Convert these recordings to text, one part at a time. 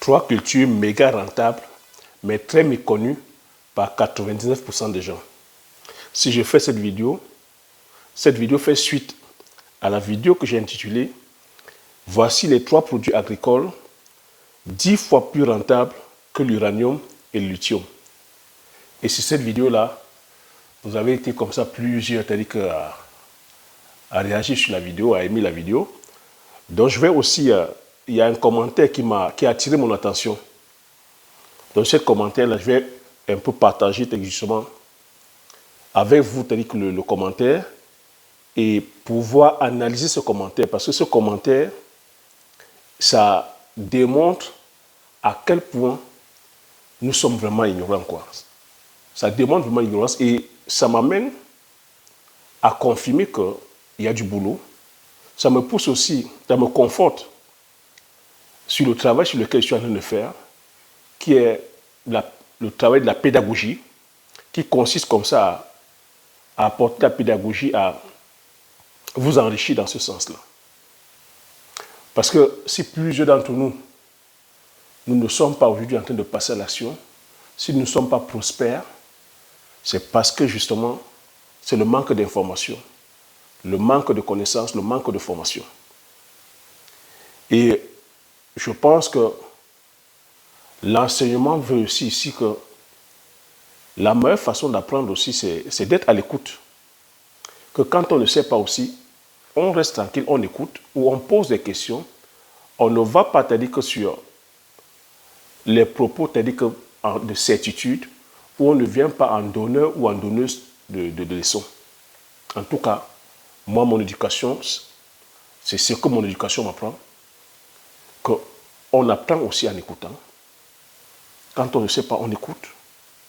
Trois cultures méga rentables, mais très méconnues par 99% des gens. Si je fais cette vidéo fait suite à la vidéo que j'ai intitulée « Voici les 3 produits agricoles 10 fois plus rentables que l'uranium et le lithium ». Et sur cette vidéo-là, vous avez été comme ça plusieurs à réagir sur la vidéo, à aimer la vidéo. Donc je vais aussi, il y a un commentaire qui a attiré mon attention. Donc ce commentaire-là, je vais un peu partager justement avec vous le commentaire et pouvoir analyser ce commentaire. Parce que ce commentaire, ça démontre à quel point nous sommes vraiment ignorants, quoi. Ça démontre vraiment l'ignorance et ça m'amène à confirmer qu'il y a du boulot. Ça me pousse aussi, ça me conforte sur le travail sur lequel je suis en train de faire, qui est le travail de la pédagogie, qui consiste comme ça à apporter la pédagogie, à vous enrichir dans ce sens-là. Parce que si plusieurs d'entre nous, nous ne sommes pas aujourd'hui en train de passer à l'action, si nous ne sommes pas prospères, c'est parce que justement, c'est le manque d'information, le manque de connaissances, le manque de formation. Et je pense que l'enseignement veut aussi ici que la meilleure façon d'apprendre aussi, c'est d'être à l'écoute. Que quand on ne sait pas aussi, on reste tranquille, on écoute, ou on pose des questions. On ne va pas te dire que sur les propos de certitude, où on ne vient pas en donneur ou en donneuse de leçons. En tout cas, moi, mon éducation, c'est ce que mon éducation m'apprend, qu'on apprend aussi en écoutant. Quand on ne sait pas, on écoute.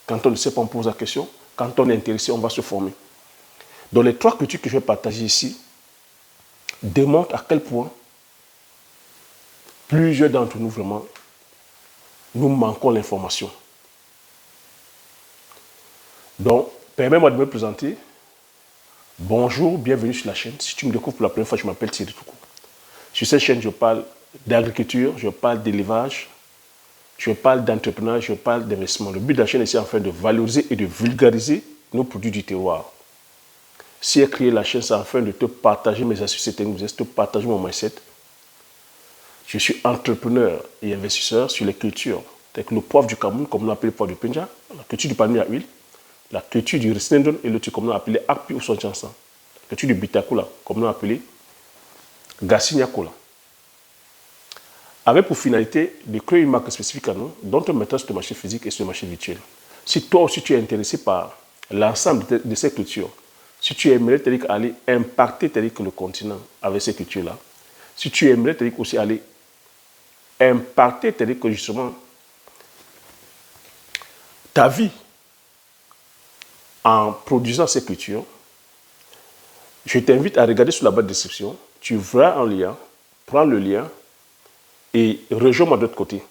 Quand on ne sait pas, on pose la question. Quand on est intéressé, on va se former. Donc les 3 cultures que je vais partager ici démontrent à quel point plusieurs d'entre nous, vraiment, nous manquons l'information. Donc, permets-moi de me présenter. Bonjour, bienvenue sur la chaîne. Si tu me découvres pour la première fois, je m'appelle Thierry Toukou. Sur cette chaîne, je parle d'agriculture, je parle d'élevage, je parle d'entrepreneuriat, je parle d'investissement. Le but de la chaîne est enfin de valoriser et de vulgariser nos produits du terroir. Si j'ai créé la chaîne, c'est afin de te partager mes astuces techniques, de te partager mon mindset. Je suis entrepreneur et investisseur sur les cultures, telles que le poivre du Cameroun, comme on l'appelle le poivre du Penja, la culture du palmier à huile, la culture du Risnendon et l'autre, comme on l'appelait Akpi ou Sonchansan, la culture du Bitakula, comme on l'appelait Gassignakula. Avec pour finalité de créer une marque spécifique à nous, dont on mettra sur le marché physique et sur le marché virtuel. Si toi aussi tu es intéressé par l'ensemble de ces cultures, si tu aimerais aller impacter le continent avec ces cultures-là, si tu aimerais aussi aller impacter justement ta vie en produisant ces cultures, je t'invite à regarder sur la barre de description. Tu verras un lien, prends le lien et rejoins-moi de l'autre côté.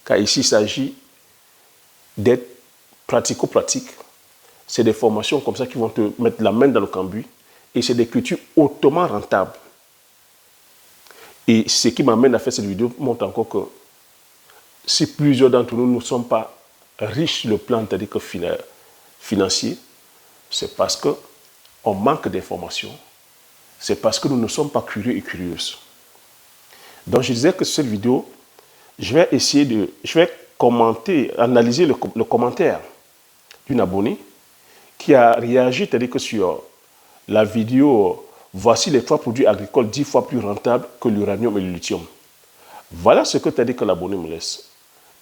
Car ici, il s'agit d'être pratico-pratique. C'est des formations comme ça qui vont te mettre la main dans le cambouis et c'est des cultures hautement rentables. Et ce qui m'amène à faire cette vidéo montre encore que si plusieurs d'entre nous ne sont pas riches sur le plan financier, c'est parce qu'on manque d'informations, c'est parce que nous ne sommes pas curieux et curieuses. Donc je disais que sur cette vidéo, je vais commenter, analyser le commentaire d'une abonnée qui a réagi sur la vidéo « Voici les 3 produits agricoles 10 fois plus rentables que l'uranium et le lithium ». Voilà ce que que l'abonné me laisse.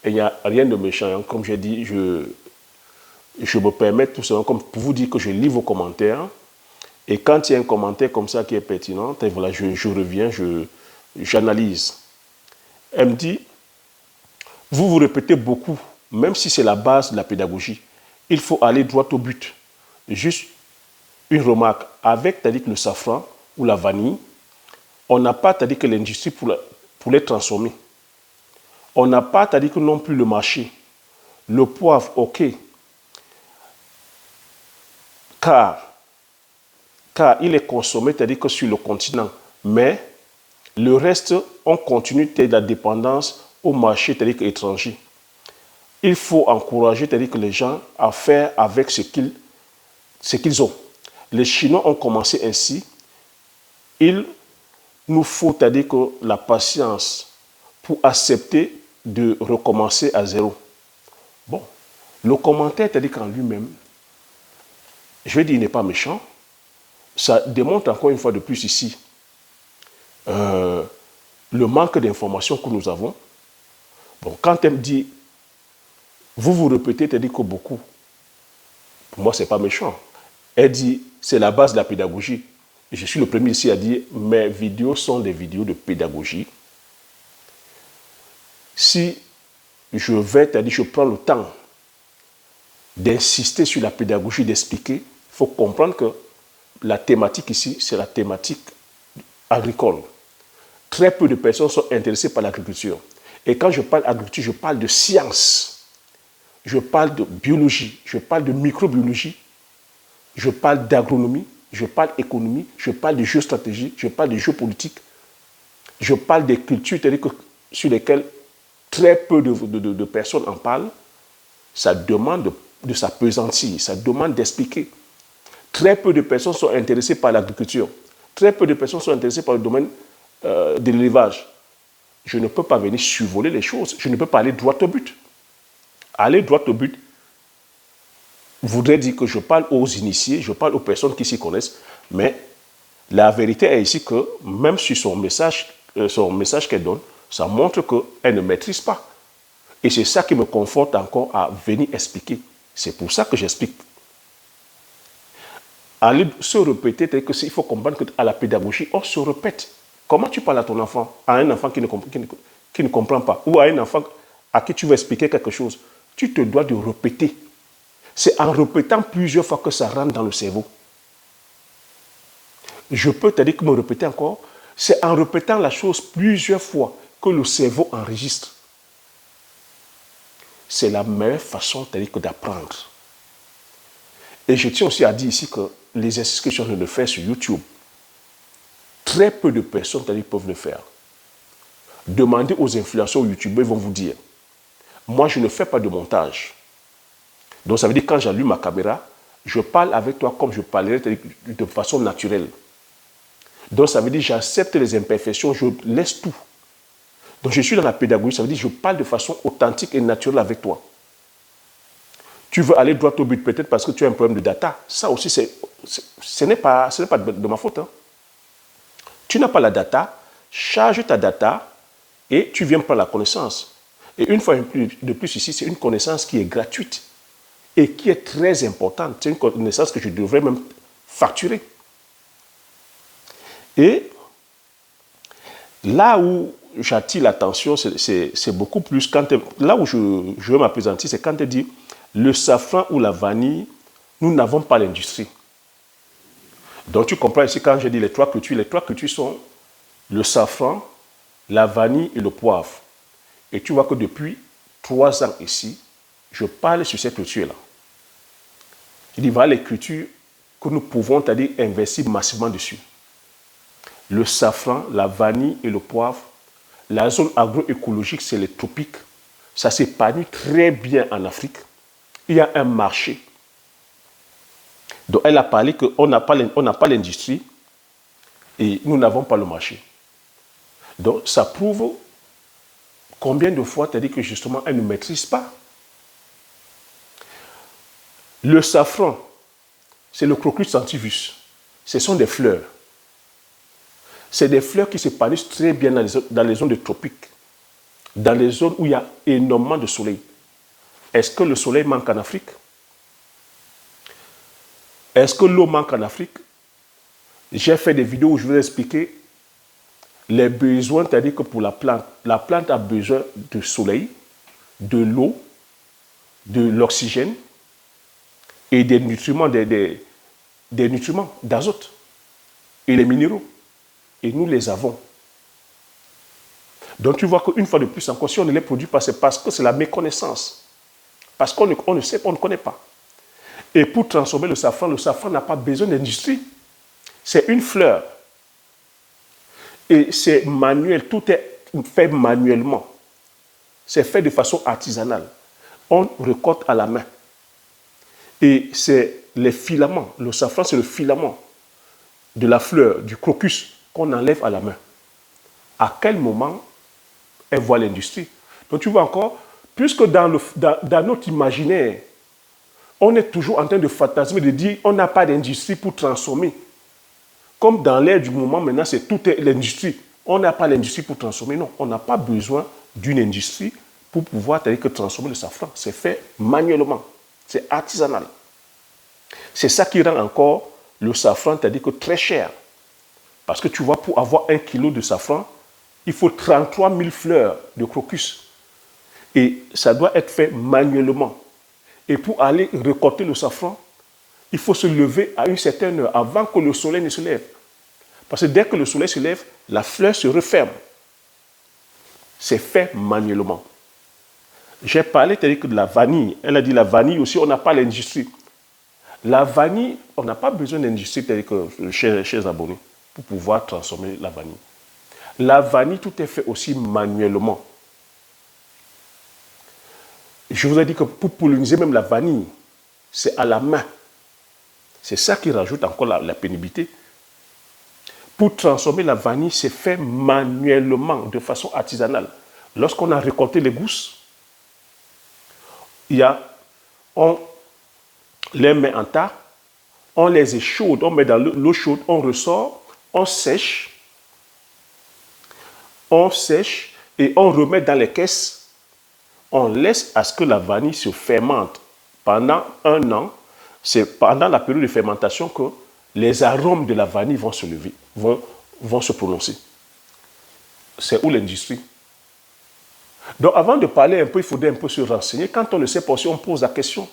Et il n'y a rien de méchant. Hein. Comme j'ai dit, je me permets tout simplement comme pour vous dire que je lis vos commentaires. Et quand il y a un commentaire comme ça qui est pertinent, voilà, je reviens, j'analyse. Elle me dit, vous vous répétez beaucoup, même si c'est la base de la pédagogie. Il faut aller droit au but. Juste une remarque, avec le safran ou la vanille, on n'a pas que l'industrie pour les transformer. On n'a pas que non plus le marché. Le poivre, ok. Car il est consommé, sur le continent. Mais le reste, on continue la dépendance au marché étranger. Il faut encourager que les gens à faire avec ce qu'ils ont. Les Chinois ont commencé ainsi. Il nous faut que la patience pour accepter de recommencer à zéro. Bon, le commentaire qu'en lui-même, je vais dire, il n'est pas méchant. Ça démontre encore une fois de plus ici le manque d'informations que nous avons. Bon, quand elle me dit, vous répétez, elle dit que beaucoup. Pour moi, ce n'est pas méchant. Elle dit, c'est la base de la pédagogie. Et je suis le premier ici à dire, mes vidéos sont des vidéos de pédagogie. Si je vais, je prends le temps d'insister sur la pédagogie, d'expliquer, il faut comprendre que la thématique ici, c'est la thématique agricole. Très peu de personnes sont intéressées par l'agriculture. Et quand je parle d'agriculture, je parle de science. Je parle de biologie, je parle de microbiologie, je parle d'agronomie, je parle d'économie, je parle de géostratégie, je parle de géopolitique, je parle des cultures sur lesquelles très peu de personnes en parlent. Ça demande de s'appesantir, ça demande d'expliquer. Très peu de personnes sont intéressées par l'agriculture. Très peu de personnes sont intéressées par le domaine de l'élevage. Je ne peux pas venir survoler les choses. Je ne peux pas aller droit au but. Aller droit au but voudrait dire que je parle aux initiés, je parle aux personnes qui s'y connaissent, mais la vérité est ici que même sur son message qu'elle donne, ça montre qu'elle ne maîtrise pas. Et c'est ça qui me conforte encore à venir expliquer. C'est pour ça que j'explique. Aller se répéter, c'est qu'il faut comprendre qu'à la pédagogie, on se répète. Comment tu parles à ton enfant, à un enfant qui ne comprend pas, ou à un enfant à qui tu veux expliquer quelque chose, tu te dois de répéter. C'est en répétant plusieurs fois que ça rentre dans le cerveau. Je peux te dire que me répéter encore, c'est en répétant la chose plusieurs fois que le cerveau enregistre. C'est la meilleure façon d'apprendre. Et je tiens aussi à dire ici que les exercices que je suis en train de faire sur YouTube, très peu de personnes peuvent le faire. Demandez aux influenceurs YouTubeurs, ils vont vous dire, moi je ne fais pas de montage. Donc ça veut dire que quand j'allume ma caméra, je parle avec toi comme je parlerais de façon naturelle. Donc ça veut dire que j'accepte les imperfections, je laisse tout. Donc je suis dans la pédagogie, ça veut dire que je parle de façon authentique et naturelle avec toi. Tu veux aller droit au but peut-être parce que tu as un problème de data. Ça aussi, ce n'est pas de ma faute. Hein. Tu n'as pas la data, charge ta data et tu viens prendre la connaissance. Et une fois de plus ici, c'est une connaissance qui est gratuite et qui est très importante. C'est une connaissance que je devrais même facturer. Et là où j'attire l'attention, c'est beaucoup plus, là où je veux m'appesantir, c'est quand elle dit le safran ou la vanille, nous n'avons pas l'industrie. Donc tu comprends ici quand je dis les trois cultures sont le safran, la vanille et le poivre. Et tu vois que depuis 3 ans ici, je parle sur ces cultures-là. Je dis voilà les cultures que nous pouvons, c'est-à-dire investir massivement dessus. Le safran, la vanille et le poivre. La zone agroécologique, c'est les tropiques. Ça s'épanouit très bien en Afrique. Il y a un marché. Donc elle a parlé qu'on n'a pas l'industrie et nous n'avons pas le marché. Donc ça prouve combien de fois tu as dit que justement elle ne maîtrise pas. Le safran, c'est le Crocus sativus. Ce sont des fleurs. C'est des fleurs qui s'épanouissent très bien dans les zones de tropiques, dans les zones où il y a énormément de soleil. Est-ce que le soleil manque en Afrique? Est-ce que l'eau manque en Afrique? J'ai fait des vidéos où je vais expliquer les besoins, c'est-à-dire que pour la plante a besoin de soleil, de l'eau, de l'oxygène et des nutriments, des nutriments d'azote et les minéraux. Et nous les avons. Donc tu vois qu'une fois de plus encore, si on ne les produit pas, c'est parce que c'est la méconnaissance. Parce qu'on ne sait pas, on ne connaît pas. Et pour transformer le safran n'a pas besoin d'industrie. C'est une fleur. Et c'est manuel, tout est fait manuellement. C'est fait de façon artisanale. On récolte à la main. Et c'est les filaments. Le safran, c'est le filament de la fleur, du crocus, qu'on enlève à la main. À quel moment elle voit l'industrie? Donc tu vois encore, puisque dans notre imaginaire, on est toujours en train de fantasmer, de dire on n'a pas d'industrie pour transformer. Comme dans l'ère du moment, maintenant, c'est tout l'industrie. On n'a pas l'industrie pour transformer. Non, on n'a pas besoin d'une industrie pour pouvoir transformer le safran. C'est fait manuellement. C'est artisanal. C'est ça qui rend encore le safran, c'est-à-dire que très cher. Parce que tu vois, pour avoir 1 kilo de safran, il faut 33 000 fleurs de crocus. Et ça doit être fait manuellement. Et pour aller récolter le safran, il faut se lever à une certaine heure avant que le soleil ne se lève. Parce que dès que le soleil se lève, la fleur se referme. C'est fait manuellement. J'ai parlé de la vanille. Elle a dit la vanille aussi, on n'a pas l'industrie. La vanille, on n'a pas besoin d'industrie chez les abonnés pour pouvoir transformer la vanille. La vanille, tout est fait aussi manuellement. Je vous ai dit que pour polliniser même la vanille, c'est à la main. C'est ça qui rajoute encore la pénibilité. Pour transformer la vanille, c'est fait manuellement, de façon artisanale. Lorsqu'on a récolté les gousses, on les met en tas, on les échaude, on met dans l'eau chaude, on ressort, on sèche et on remet dans les caisses. On laisse à ce que la vanille se fermente pendant 1 an. C'est pendant la période de fermentation que les arômes de la vanille vont se lever, vont se prononcer. C'est où l'industrie? Donc avant de parler un peu, il faudrait un peu se renseigner. Quand on ne sait pas si on pose la question.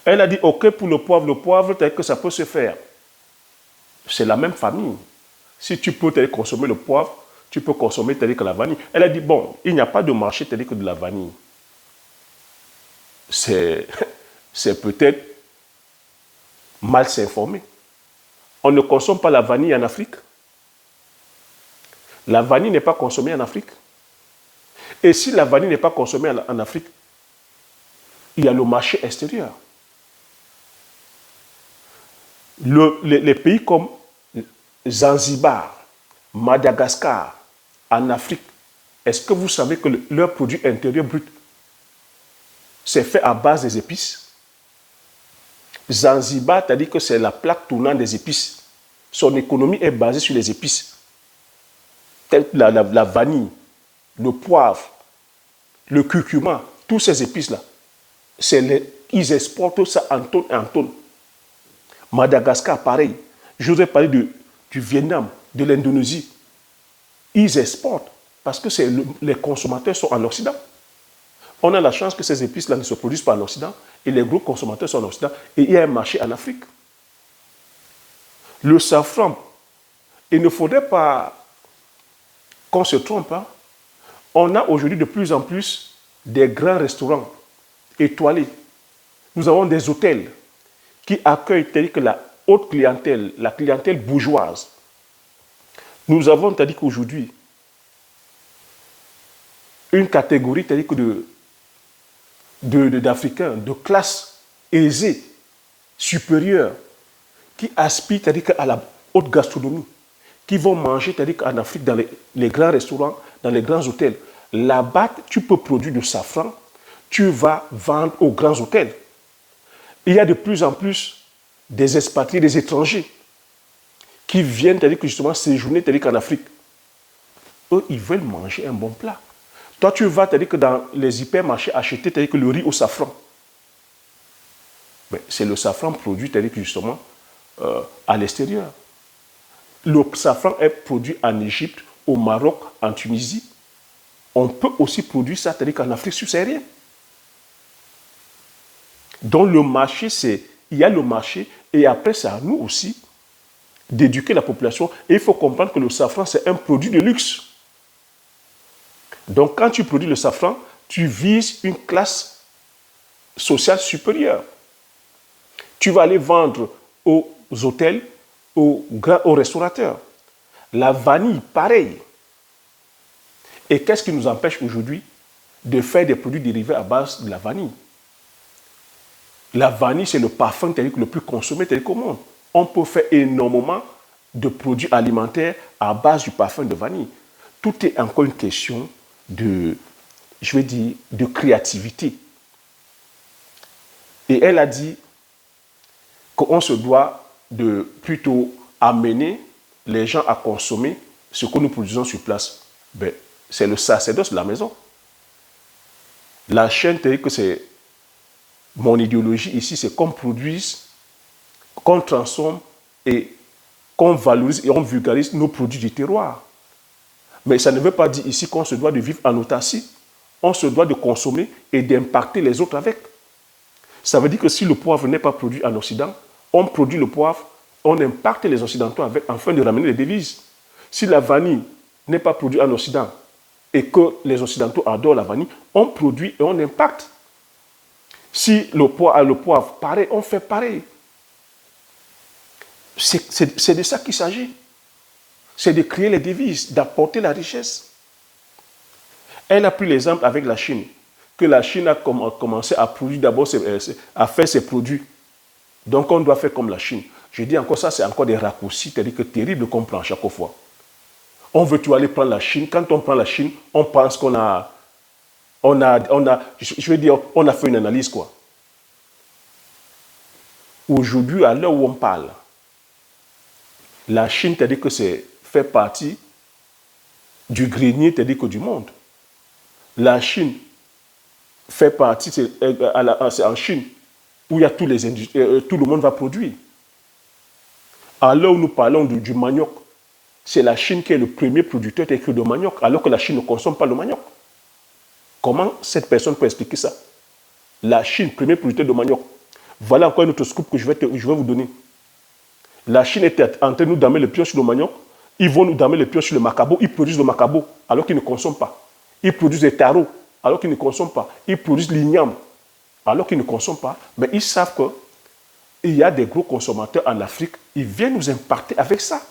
Elle a dit, ok, pour le poivre, tel que ça peut se faire. C'est la même famille. Si tu peux consommer le poivre, tu peux consommer tel que la vanille. Elle a dit, bon, il n'y a pas de marché tel que de la vanille. C'est peut-être mal s'informer. On ne consomme pas la vanille en Afrique. La vanille n'est pas consommée en Afrique. Et si la vanille n'est pas consommée en Afrique, il y a le marché extérieur. Les pays comme Zanzibar, Madagascar, en Afrique, est-ce que vous savez que leur produit intérieur brut, c'est fait à base des épices? Zanzibar, c'est-à-dire que c'est la plaque tournante des épices. Son économie est basée sur les épices, telles que la vanille, le poivre, le curcuma, tous ces épices-là. Ils exportent ça en tonnes et en tonnes. Madagascar, pareil. Je vous ai parlé du Vietnam, de l'Indonésie. Ils exportent parce que les consommateurs sont en Occident. On a la chance que ces épices-là ne se produisent pas en Occident et les gros consommateurs sont en Occident et il y a un marché en Afrique. Le safran, il ne faudrait pas qu'on se trompe. Hein. On a aujourd'hui de plus en plus des grands restaurants étoilés. Nous avons des hôtels qui accueillent telle que la haute clientèle, la clientèle bourgeoise. Nous avons, c'est-à-dire qu'aujourd'hui, une catégorie, c'est-à-dire que d'Africains, de classe aisée, supérieure, qui aspirent, c'est-à-dire à la haute gastronomie, qui vont manger, c'est-à-dire qu'en Afrique, dans les grands restaurants, dans les grands hôtels. Là-bas, tu peux produire du safran, tu vas vendre aux grands hôtels. Il y a de plus en plus des expatriés, des étrangers, qui viennent, c'est-à-dire que justement séjourner, c'est-à-dire qu'en Afrique. Eux, ils veulent manger un bon plat. Toi, tu vas, c'est-à-dire que dans les hypermarchés, acheter, c'est-à-dire que le riz au safran. C'est le safran produit, c'est-à-dire que justement, à l'extérieur. Le safran est produit en Égypte, au Maroc, en Tunisie. On peut aussi produire ça, c'est-à-dire qu'en Afrique subsaharienne. Donc le marché, il y a le marché et après c'est à nous aussi d'éduquer la population. Et il faut comprendre que le safran, c'est un produit de luxe. Donc quand tu produis le safran, tu vises une classe sociale supérieure. Tu vas aller vendre aux hôtels, aux restaurateurs. La vanille, pareil. Et qu'est-ce qui nous empêche aujourd'hui de faire des produits dérivés à base de la vanille? La vanille, c'est le parfum le plus consommé au monde. On peut faire énormément de produits alimentaires à base du parfum de vanille. Tout est encore une question de, je vais dire, de créativité. Et elle a dit qu'on se doit de plutôt amener les gens à consommer ce que nous produisons sur place. Ben, c'est le sacerdoce de la maison. La chaîne, c'est que c'est mon idéologie ici, c'est qu'on produise, qu'on transforme et qu'on valorise et on vulgarise nos produits du terroir. Mais ça ne veut pas dire ici qu'on se doit de vivre en autarcie. On se doit de consommer et d'impacter les autres avec. Ça veut dire que si le poivre n'est pas produit en Occident, on produit le poivre, on impacte les Occidentaux avec, afin de ramener les devises. Si la vanille n'est pas produite en Occident et que les Occidentaux adorent la vanille, on produit et on impacte. Si le poivre, pareil, on fait pareil. C'est de ça qu'il s'agit. C'est de créer les devises, d'apporter la richesse. Elle a pris l'exemple avec la Chine, que la Chine a commencé à produire d'abord, à faire ses produits. Donc on doit faire comme la Chine. Je dis encore ça, c'est encore des raccourcis, c'est-à-dire que terrible qu'on prend chaque fois. On veut tout aller prendre la Chine. Quand on prend la Chine, on pense qu'on a, je veux dire, on a fait une analyse quoi. Aujourd'hui, à l'heure où on parle, la Chine, c'est-à-dire que c'est fait partie du grenier, c'est-à-dire que du monde. La Chine fait partie, c'est en Chine où il y a tout le monde va produire. À l'heure où nous parlons du manioc, c'est la Chine qui est le premier producteur de manioc, alors que la Chine ne consomme pas le manioc. Comment cette personne peut expliquer ça? La Chine, premier producteur de manioc. Voilà encore un autre scoop que je vais vous donner. La Chine était en train de nous damer le pion sur le manioc. Ils vont nous damer le pion sur le macabo. Ils produisent le macabo alors qu'ils ne consomment pas. Ils produisent des tarots alors qu'ils ne consomment pas. Ils produisent l'igname alors qu'ils ne consomment pas. Mais ils savent qu'il y a des gros consommateurs en Afrique. Ils viennent nous impacter avec ça.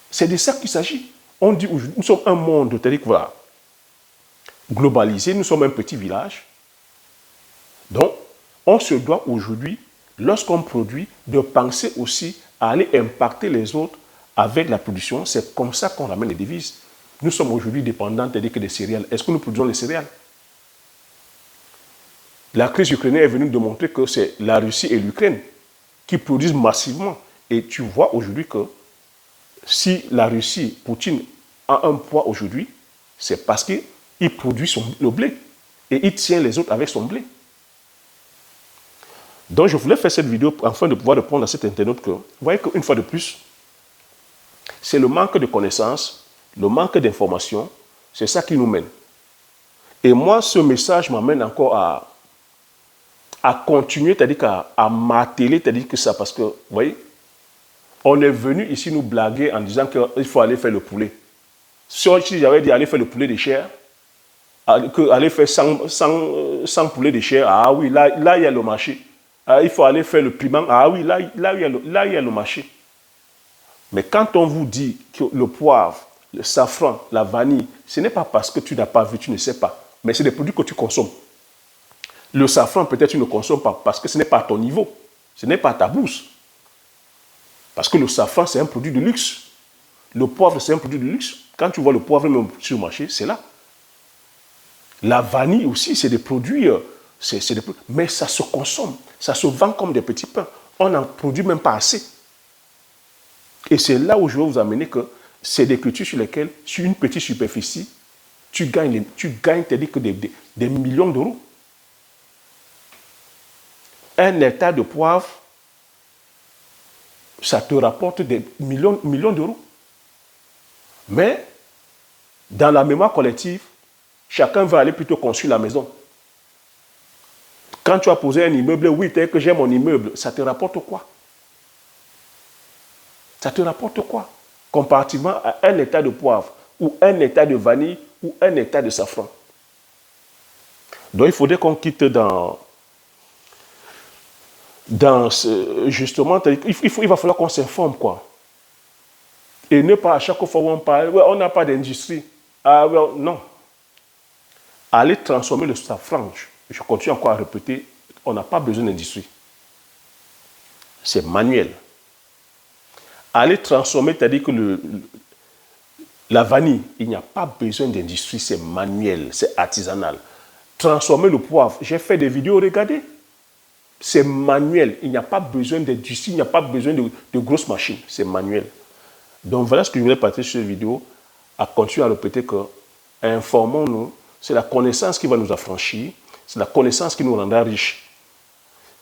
C'est de ça qu'il s'agit. On dit aujourd'hui, nous sommes un monde voilà, globalisé, nous sommes un petit village. Donc, on se doit aujourd'hui, lorsqu'on produit, de penser aussi à aller impacter les autres avec la production. C'est comme ça qu'on ramène les devises. Nous sommes aujourd'hui dépendants des céréales. Est-ce que nous produisons les céréales? La crise ukrainienne est venue démontrer que c'est la Russie et l'Ukraine qui produisent massivement. Et tu vois aujourd'hui que si la Russie, Poutine, a un poids aujourd'hui, c'est parce qu'il produit le blé et il tient les autres avec son blé. Donc je voulais faire cette vidéo afin de pouvoir répondre à cet internaute que, vous voyez qu'une fois de plus, c'est le manque de connaissances, le manque d'informations, c'est ça qui nous mène. Et moi, ce message m'amène encore à continuer, c'est-à-dire à marteler, c'est-à-dire que ça, parce que, vous voyez, on est venu ici nous blaguer en disant qu'il faut aller faire le poulet. Si j'avais dit aller faire le poulet de chair, aller faire 100 poulets de chair, ah oui, là il y a le marché. Ah, il faut aller faire le piment, ah oui, là il y a le marché. Mais quand on vous dit que le poivre, le safran, la vanille, ce n'est pas parce que tu n'as pas vu, tu ne sais pas, mais c'est des produits que tu consommes. Le safran, peut-être tu ne consommes pas parce que ce n'est pas à ton niveau, ce n'est pas à ta bourse. Parce que le safran, c'est un produit de luxe. Le poivre, c'est un produit de luxe. Quand tu vois le poivre même sur le marché, c'est là. La vanille aussi, c'est des produits, mais ça se consomme. Ça se vend comme des petits pains. On n'en produit même pas assez. Et c'est là où je veux vous amener que c'est des cultures sur lesquelles, sur une petite superficie, tu gagnes que des millions d'euros. Un hectare de poivre, ça te rapporte des millions d'euros. Mais, dans la mémoire collective, chacun va aller plutôt construire la maison. Quand tu as posé un immeuble, oui, tel que j'ai mon immeuble, ça te rapporte quoi? Ça te rapporte quoi? Comparativement à un hectare de poivre, ou un hectare de vanille, ou un hectare de safran. Donc, il faudrait qu'on quitte justement, il va falloir qu'on s'informe, quoi. Et ne pas à chaque fois où on parle, ouais, on n'a pas d'industrie. Ah, ouais, non. Aller transformer le safran, je continue encore à répéter, on n'a pas besoin d'industrie. C'est manuel. Aller transformer, c'est-à-dire que la vanille, il n'y a pas besoin d'industrie, c'est manuel, c'est artisanal. Transformer le poivre, j'ai fait des vidéos, regardez. C'est manuel, il n'y a pas besoin d'industrie, il n'y a pas besoin de grosses machines, c'est manuel. Donc voilà ce que je voulais partager sur cette vidéo, à continuer à répéter que informons-nous, c'est la connaissance qui va nous affranchir, c'est la connaissance qui nous rendra riches.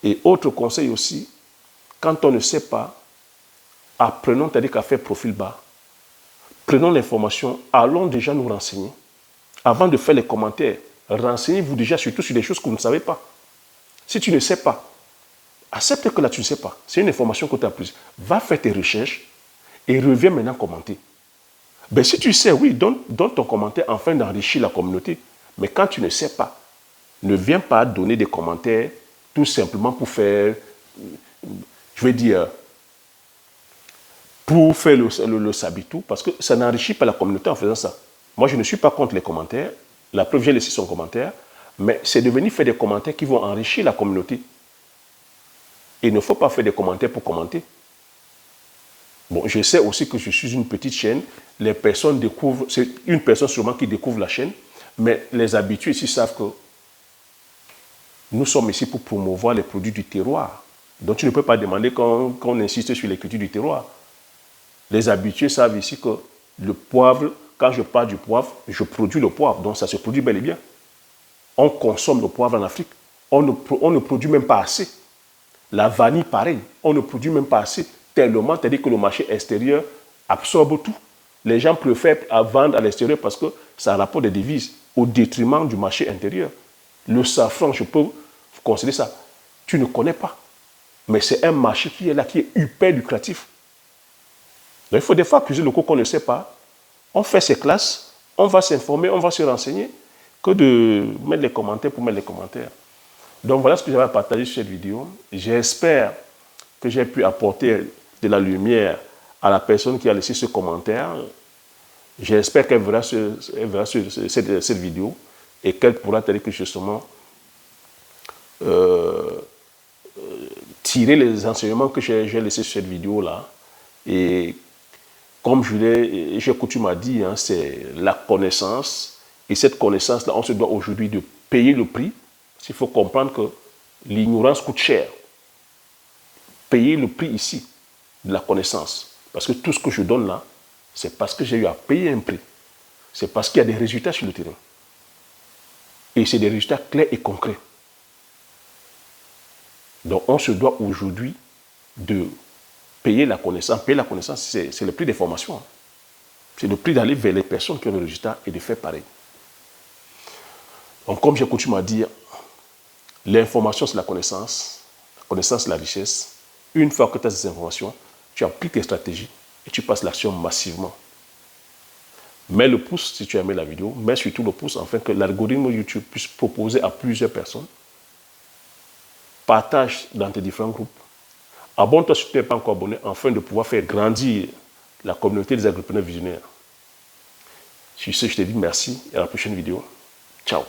Et autre conseil aussi, quand on ne sait pas, apprenons, c'est-à-dire qu'à faire profil bas. Prenons l'information, allons déjà nous renseigner. Avant de faire les commentaires, renseignez-vous déjà surtout sur des choses que vous ne savez pas. Si tu ne sais pas, accepte que là tu ne sais pas. C'est une information que tu as prise. Va faire tes recherches et reviens maintenant commenter. Ben, si tu sais, oui, donne ton commentaire afin d'enrichir la communauté. Mais quand tu ne sais pas, ne viens pas donner des commentaires tout simplement pour faire, je vais dire, pour faire le sabitou, parce que ça n'enrichit pas la communauté en faisant ça. Moi, je ne suis pas contre les commentaires. La preuve, j'ai laissé son commentaire. Mais c'est de venir faire des commentaires qui vont enrichir la communauté. Et il ne faut pas faire des commentaires pour commenter. Bon, je sais aussi que je suis une petite chaîne. Les personnes découvrent, c'est une personne sûrement qui découvre la chaîne, mais les habitués ici savent que nous sommes ici pour promouvoir les produits du terroir. Donc tu ne peux pas demander qu'on insiste sur les cultures du terroir. Les habitués savent ici que le poivre, quand je parle du poivre, je produis le poivre, donc ça se produit bel et bien. On consomme le poivre en Afrique. On ne produit même pas assez. La vanille, pareil. On ne produit même pas assez. Tellement, c'est-à-dire que le marché extérieur absorbe tout. Les gens préfèrent vendre à l'extérieur parce que ça rapporte des devises au détriment du marché intérieur. Le safran, je peux vous conseiller ça. Tu ne connais pas. Mais c'est un marché qui est là, qui est hyper lucratif. Donc il faut des fois accuser le coup qu'on ne sait pas. On fait ses classes, on va s'informer, on va se renseigner, que de mettre les commentaires pour mettre les commentaires. Donc voilà ce que j'avais à partager sur cette vidéo. J'espère que j'ai pu apporter de la lumière à la personne qui a laissé ce commentaire. J'espère qu'elle verra, cette vidéo et qu'elle pourra que justement tirer les enseignements que j'ai laissés sur cette vidéo-là. Et comme j'ai coutume à dire, hein, c'est la connaissance. Et cette connaissance-là, on se doit aujourd'hui de payer le prix. Il faut comprendre que l'ignorance coûte cher. Payer le prix ici de la connaissance. Parce que tout ce que je donne là, c'est parce que j'ai eu à payer un prix. C'est parce qu'il y a des résultats sur le terrain. Et c'est des résultats clairs et concrets. Donc on se doit aujourd'hui de payer la connaissance. Payer la connaissance, c'est le prix des formations. C'est le prix d'aller vers les personnes qui ont le résultat et de faire pareil. Donc comme j'ai coutume à dire, l'information c'est la connaissance c'est la richesse. Une fois que tu as ces informations, tu appliques tes stratégies et tu passes l'action massivement. Mets le pouce si tu as aimé la vidéo, mets surtout le pouce afin que l'algorithme YouTube puisse proposer à plusieurs personnes. Partage dans tes différents groupes. Abonne-toi si tu n'es pas encore abonné afin de pouvoir faire grandir la communauté des agripreneurs visionnaires. Sur ce, je te dis merci et à la prochaine vidéo. Ciao.